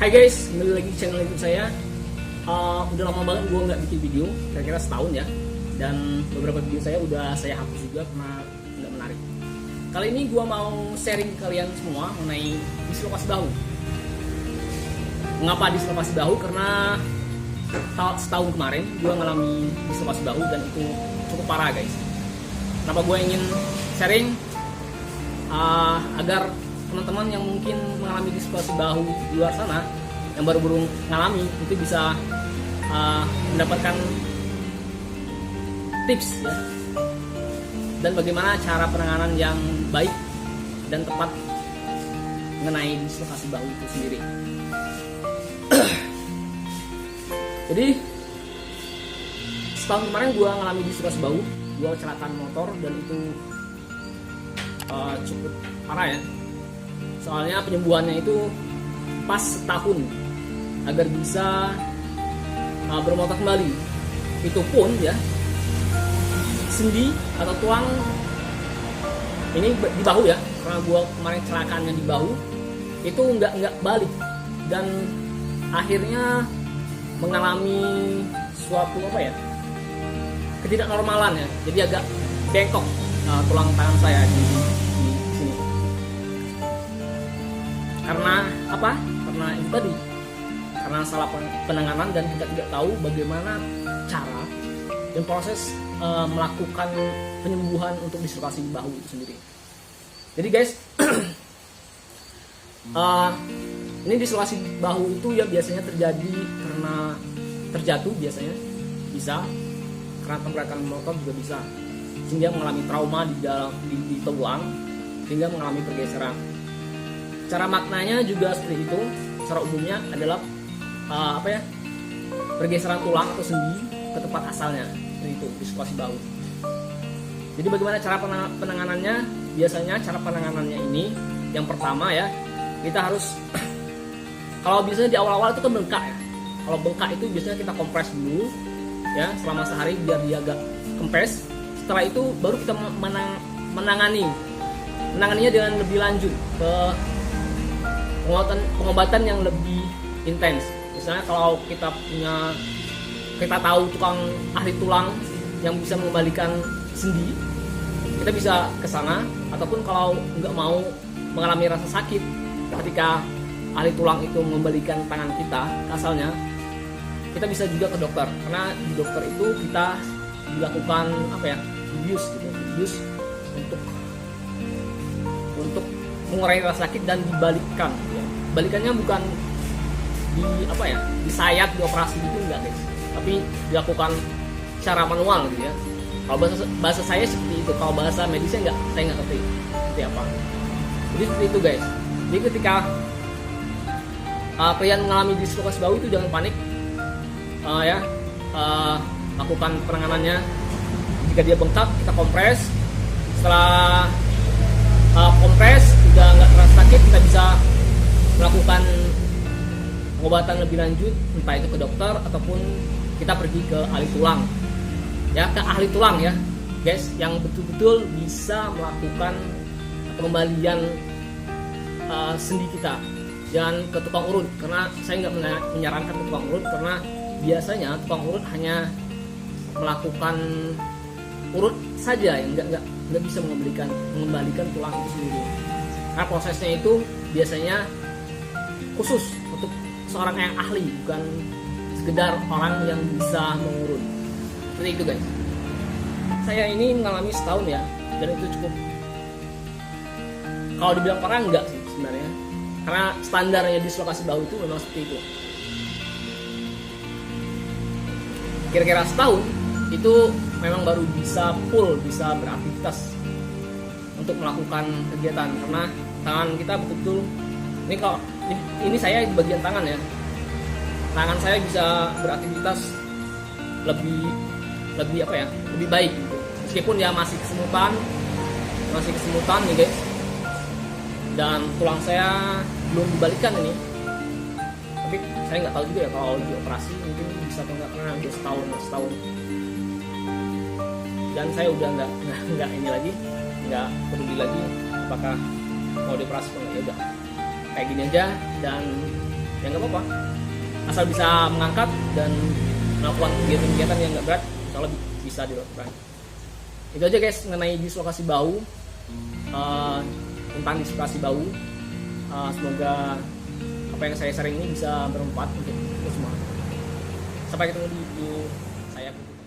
Hai guys, kembali lagi di channel YouTube saya. Udah lama banget gue nggak bikin video, kira-kira setahun ya. Dan beberapa video saya udah saya hapus juga karena nggak menarik. Kali ini gue mau sharing ke kalian semua mengenai dislokasi bahu. Mengapa dislokasi bahu? Karena setahun kemarin gue ngalami dislokasi bahu dan itu cukup parah guys. Kenapa gue ingin sharing? Agar teman-teman yang mungkin mengalami dislokasi bahu di luar sana, yang baru-baru ngalami, itu bisa mendapatkan tips ya, dan bagaimana cara penanganan yang baik dan tepat mengenai dislokasi bahu itu sendiri. Jadi setahun kemarin gue ngalami dislokasi bahu, gue kecelakaan motor dan itu cukup parah ya. Soalnya penyembuhannya itu pas setahun agar bisa bermotor kembali. Itu pun ya, sendi atau tulang ini di bahu ya, karena gue kemarin kecelakaannya di bahu itu nggak balik dan akhirnya mengalami suatu ketidaknormalan ya. Jadi agak bengkok tulang tangan saya di sini. Karena apa? Karena itu tadi, karena salah penanganan dan kita tidak tahu bagaimana cara dan proses melakukan penyembuhan untuk dislokasi bahu itu sendiri. Jadi guys, ini dislokasi bahu itu ya biasanya terjadi karena terjatuh, biasanya bisa karena tabrakan motor juga bisa, sehingga mengalami trauma di tulang sehingga mengalami pergeseran. Cara maknanya juga seperti itu. Secara umumnya adalah pergeseran tulang atau sendi ke tempat asalnya, itu dislokasi bahu. Jadi bagaimana cara penanganannya? Biasanya cara penanganannya ini, yang pertama ya, kita harus kalau biasanya di awal-awal itu kan bengkak ya. Kalau bengkak itu biasanya kita kompres dulu ya selama sehari biar dia agak kempes. Setelah itu baru kita menanganinya dengan lebih lanjut ke pengobatan yang lebih intens. Misalnya kalau kita tahu tukang ahli tulang yang bisa mengembalikan sendi, kita bisa ke sana. Ataupun kalau nggak mau mengalami rasa sakit ketika ahli tulang itu mengembalikan tangan kita ke asalnya, kita bisa juga ke dokter. Karena di dokter itu kita dilakukan bius untuk mengurangi rasa sakit dan dibalikkan. Balikannya bukan disayat, dioperasi gitu enggak guys, tapi dilakukan secara manual gitu ya. Kalau bahasa saya seperti itu, kalau bahasa medisnya saya nggak ngerti seperti apa. Jadi seperti itu guys. Jadi ketika kalian mengalami dislokasi bahu itu jangan panik lakukan penanganannya. Jika dia bengkak, kita kompres. Setelah kompres udah nggak terasa sakit, kita bisa melakukan pengobatan lebih lanjut, entah itu ke dokter ataupun kita pergi ke ahli tulang ya, ke ahli tulang ya guys, yang betul-betul bisa melakukan pengembalian sendi kita. Jangan ke tukang urut, karena saya nggak menyarankan ke tukang urut, karena biasanya tukang urut hanya melakukan urut saja, yang nggak bisa mengembalikan tulang itu sendiri. Karena prosesnya itu biasanya khusus untuk seorang yang ahli, bukan sekedar orang yang bisa mengurut. Seperti itu guys. Saya ini mengalami setahun ya, dan itu cukup, kalau dibilang parah enggak sih sebenarnya, karena standarnya dislokasi bahu itu memang seperti itu. Kira-kira setahun itu memang baru bisa bisa beraktivitas untuk melakukan kegiatan, karena tangan kita betul-betul ini saya di bagian tangan ya, tangan saya bisa beraktivitas lebih baik gitu. Meskipun ya masih kesemutan nih guys, dan tulang saya belum dibalikan ini, tapi saya nggak tahu juga ya kalau dioperasi mungkin bisa atau nggak, karena udah setahun dan saya udah nggak ini lagi, nggak peduli lagi apakah mau dioperasi atau nggak. Ya udah kayak gini aja, dan ya nggak apa-apa, asal bisa mengangkat dan melakukan kegiatan-kegiatan yang nggak berat, kalau bisa dilakukan. Itu aja guys mengenai dislokasi bahu, tentang dislokasi bahu. Semoga apa yang saya sharing ini bisa bermanfaat untuk semua. Sampai ketemu di video saya berikutnya.